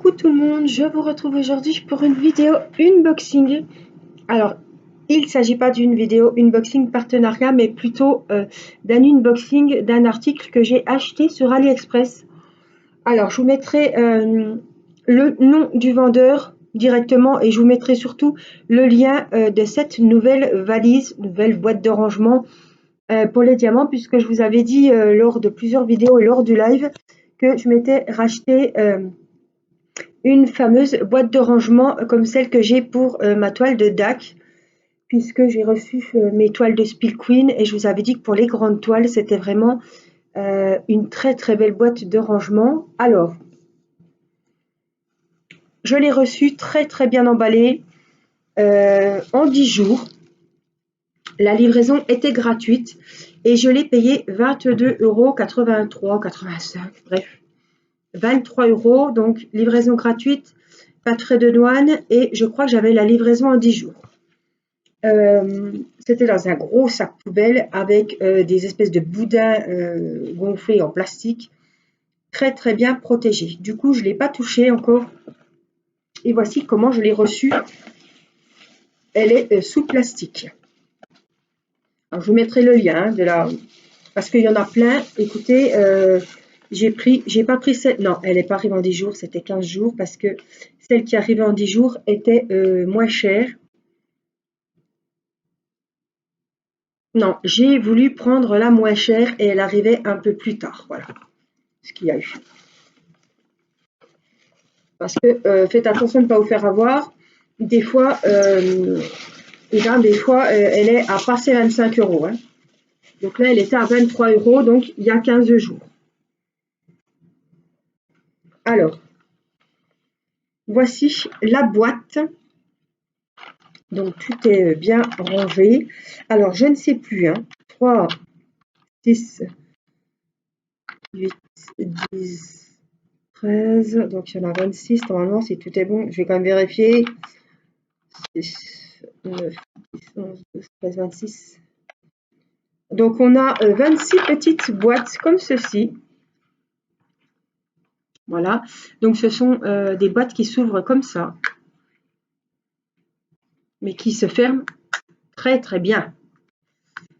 Coucou tout le monde, je vous retrouve aujourd'hui pour une vidéo unboxing. Alors, il ne s'agit pas d'une vidéo unboxing partenariat, mais plutôt d'un unboxing d'un article que j'ai acheté sur AliExpress. Alors, je vous mettrai le nom du vendeur directement et je vous mettrai surtout le lien de cette nouvelle valise, nouvelle boîte de rangement pour les diamants, puisque je vous avais dit lors de plusieurs vidéos et lors du live que je m'étais racheté une fameuse boîte de rangement comme celle que j'ai pour ma toile de DAC, puisque j'ai reçu mes toiles de Spill Queen et je vous avais dit que pour les grandes toiles, c'était vraiment une très très belle boîte de rangement. Alors, je l'ai reçue très très bien emballée en 10 jours. La livraison était gratuite et je l'ai payé 22,83 €, 85 €, bref, 23 €, donc livraison gratuite, pas de frais de douane et je crois que j'avais la livraison en 10 jours. C'était dans un gros sac poubelle avec des espèces de boudins gonflés en plastique, très très bien protégés. Du coup, je ne l'ai pas touché encore. Et voici comment je l'ai reçue. Elle est sous plastique. Alors, je vous mettrai le lien de la... parce qu'il y en a plein. Écoutez, j'ai pas pris celle... Non, elle n'est pas arrivée en 10 jours, c'était 15 jours parce que celle qui arrivait en 10 jours était moins chère. Non, j'ai voulu prendre la moins chère et elle arrivait un peu plus tard. Voilà ce qu'il y a eu. Parce que faites attention de ne pas vous faire avoir. Des fois, elle est à passer 25 €. Hein. Donc là, elle était à 23 €, donc il y a 15 jours. Alors, voici la boîte. Donc tout est bien rangé. Alors, je ne sais plus. 3, 6, 8, 10, 13. Donc, il y en a 26. Normalement, si tout est bon, je vais quand même vérifier. 6, 9, 10, 11, 12, 13, 26. Donc, on a 26 petites boîtes comme ceci. Voilà. Donc, ce sont des boîtes qui s'ouvrent comme ça, mais qui se ferment très, très bien.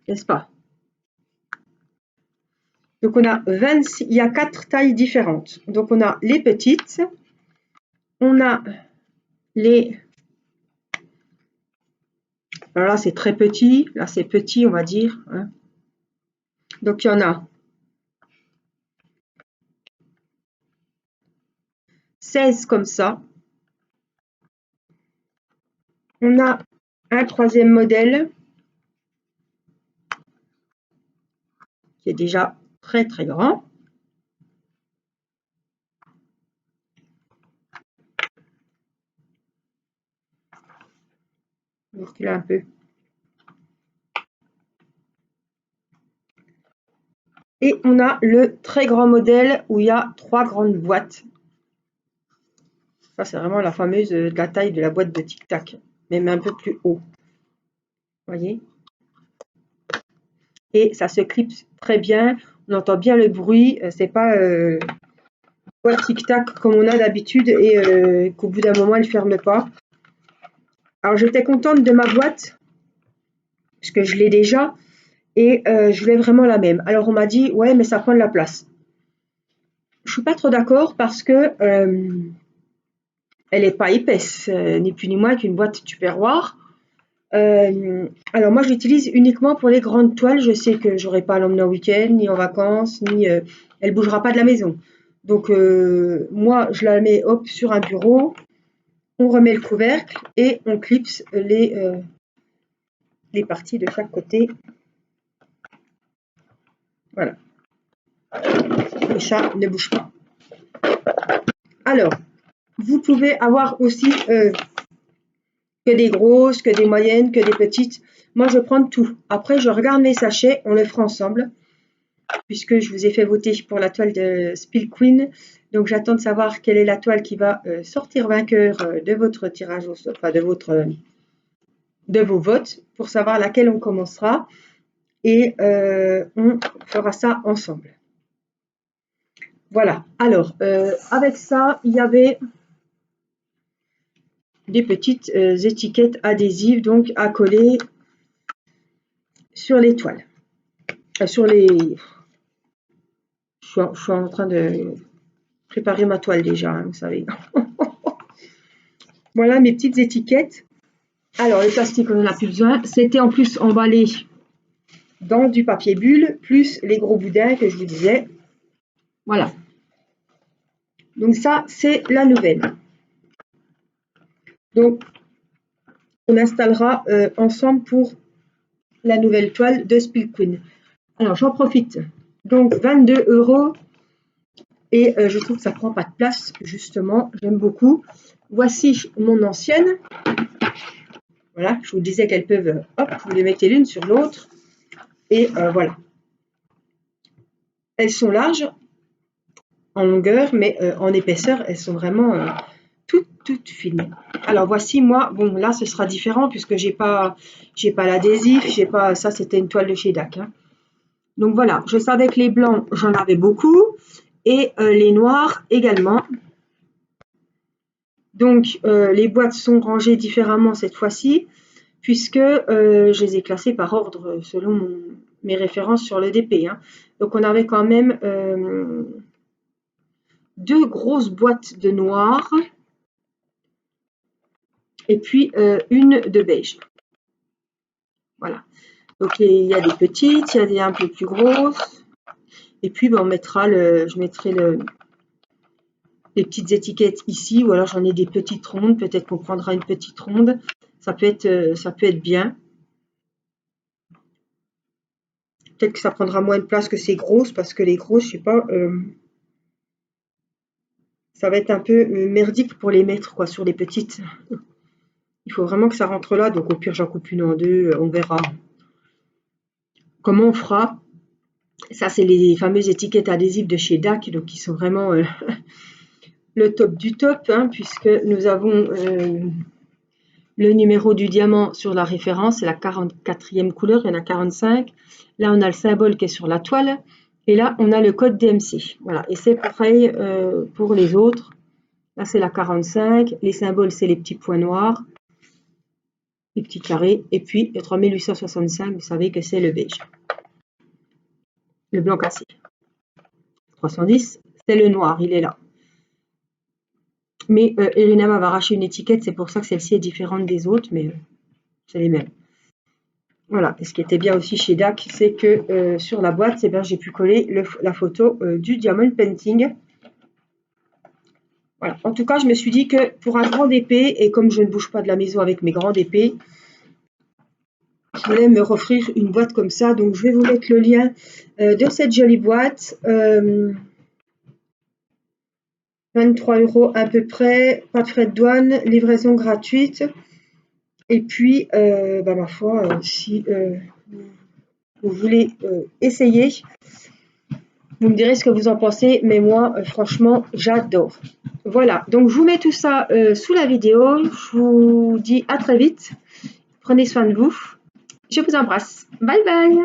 N'est-ce pas? Donc, on a 26, il y a 4 tailles différentes. Donc, on a les petites, on a les... Alors là, c'est très petit. Là, c'est petit, on va dire. Hein. Donc, il y en a 16 comme ça. On a un troisième modèle qui est déjà très, très grand. Je vais reculer un peu. Et on a le très grand modèle où il y a 3 grandes boîtes. Ça, c'est vraiment la fameuse de la taille de la boîte de Tic Tac, même un peu plus haut. Vous voyez? Et ça se clipse très bien. On entend bien le bruit. C'est pas boîte Tic Tac comme on a d'habitude et qu'au bout d'un moment, elle ne ferme pas. Alors, j'étais contente de ma boîte parce que je l'ai déjà et je voulais vraiment la même. Alors, on m'a dit, ouais, mais ça prend de la place. Je suis pas trop d'accord parce que elle n'est pas épaisse, ni plus ni moins qu'une boîte Tupperware. Alors moi, je l'utilise uniquement pour les grandes toiles. Je sais que j'aurai pas à l'emmener en week-end, ni en vacances, ni elle bougera pas de la maison. Donc moi, je la mets hop sur un bureau, on remet le couvercle et on clipse les parties de chaque côté. Voilà. Le chat ne bouge pas. Alors, vous pouvez avoir aussi que des grosses, que des moyennes, que des petites. Moi, je prends tout. Après, je regarde mes sachets, on les fera ensemble, puisque je vous ai fait voter pour la toile de Spill Queen. Donc, j'attends de savoir quelle est la toile qui va sortir vainqueur de votre tirage au sort, enfin de vos votes, pour savoir laquelle on commencera. Et on fera ça ensemble. Voilà. Alors, avec ça, il y avait des petites étiquettes adhésives donc à coller sur les toiles. Sur les... Je suis en train de préparer ma toile déjà, hein, vous savez. Voilà mes petites étiquettes. Alors le plastique, on n'en a plus besoin. C'était en plus emballé dans du papier bulle, plus les gros boudins que je vous disais. Voilà. Donc ça, c'est la nouvelle. Donc, on installera ensemble pour la nouvelle toile de Spill Queen. Alors, j'en profite. Donc, 22 € et je trouve que ça prend pas de place, justement. J'aime beaucoup. Voici mon ancienne. Voilà, je vous disais qu'elles peuvent, hop, vous les mettez l'une sur l'autre. Et voilà. Elles sont larges en longueur, mais en épaisseur, elles sont vraiment toutes fines. Alors voici moi, bon là ce sera différent puisque j'ai pas l'adhésif, j'ai pas, ça c'était une toile de chez DAC. Hein. Donc voilà, je savais que les blancs j'en avais beaucoup et les noirs également. Donc les boîtes sont rangées différemment cette fois-ci puisque je les ai classées par ordre selon mes références sur le DP. Hein. Donc on avait quand même 2 grosses boîtes de noir et puis une de beige. Voilà. Donc il y a des petites, il y a des un peu plus grosses. Et puis ben, on mettra je mettrai les petites étiquettes ici, ou alors j'en ai des petites rondes. Peut-être qu'on prendra une petite ronde. Ça peut être bien. Peut-être que ça prendra moins de place que ces grosses, parce que les grosses, je sais pas, ça va être un peu merdique pour les mettre quoi sur les petites. Il faut vraiment que ça rentre là, donc au pire j'en coupe une en deux, on verra comment on fera. Ça c'est les fameuses étiquettes adhésives de chez DAC, donc qui sont vraiment le top du top, hein, puisque nous avons le numéro du diamant sur la référence, c'est la 44e couleur, il y en a 45. Là on a le symbole qui est sur la toile, et là on a le code DMC. Voilà, et c'est pareil pour les autres. Là c'est la 45, les symboles c'est les petits points noirs, les petits carrés, et puis le 3865, vous savez que c'est le beige. Le blanc cassé. 310, c'est le noir, il est là. Mais Irina m'a arraché une étiquette, c'est pour ça que celle-ci est différente des autres, mais c'est les mêmes. Voilà, et ce qui était bien aussi chez DAC, c'est que sur la boîte, eh ben, j'ai pu coller la photo du diamond painting. Voilà. En tout cas, je me suis dit que pour un grand épée, et comme je ne bouge pas de la maison avec mes grandes épées, je voulais me offrir une boîte comme ça. Donc, je vais vous mettre le lien de cette jolie boîte. 23 € à peu près, pas de frais de douane, livraison gratuite. Et puis, bah, ma foi, si vous voulez essayer, vous me direz ce que vous en pensez, mais moi, franchement, j'adore. Voilà, donc je vous mets tout ça sous la vidéo. Je vous dis à très vite. Prenez soin de vous. Je vous embrasse. Bye bye.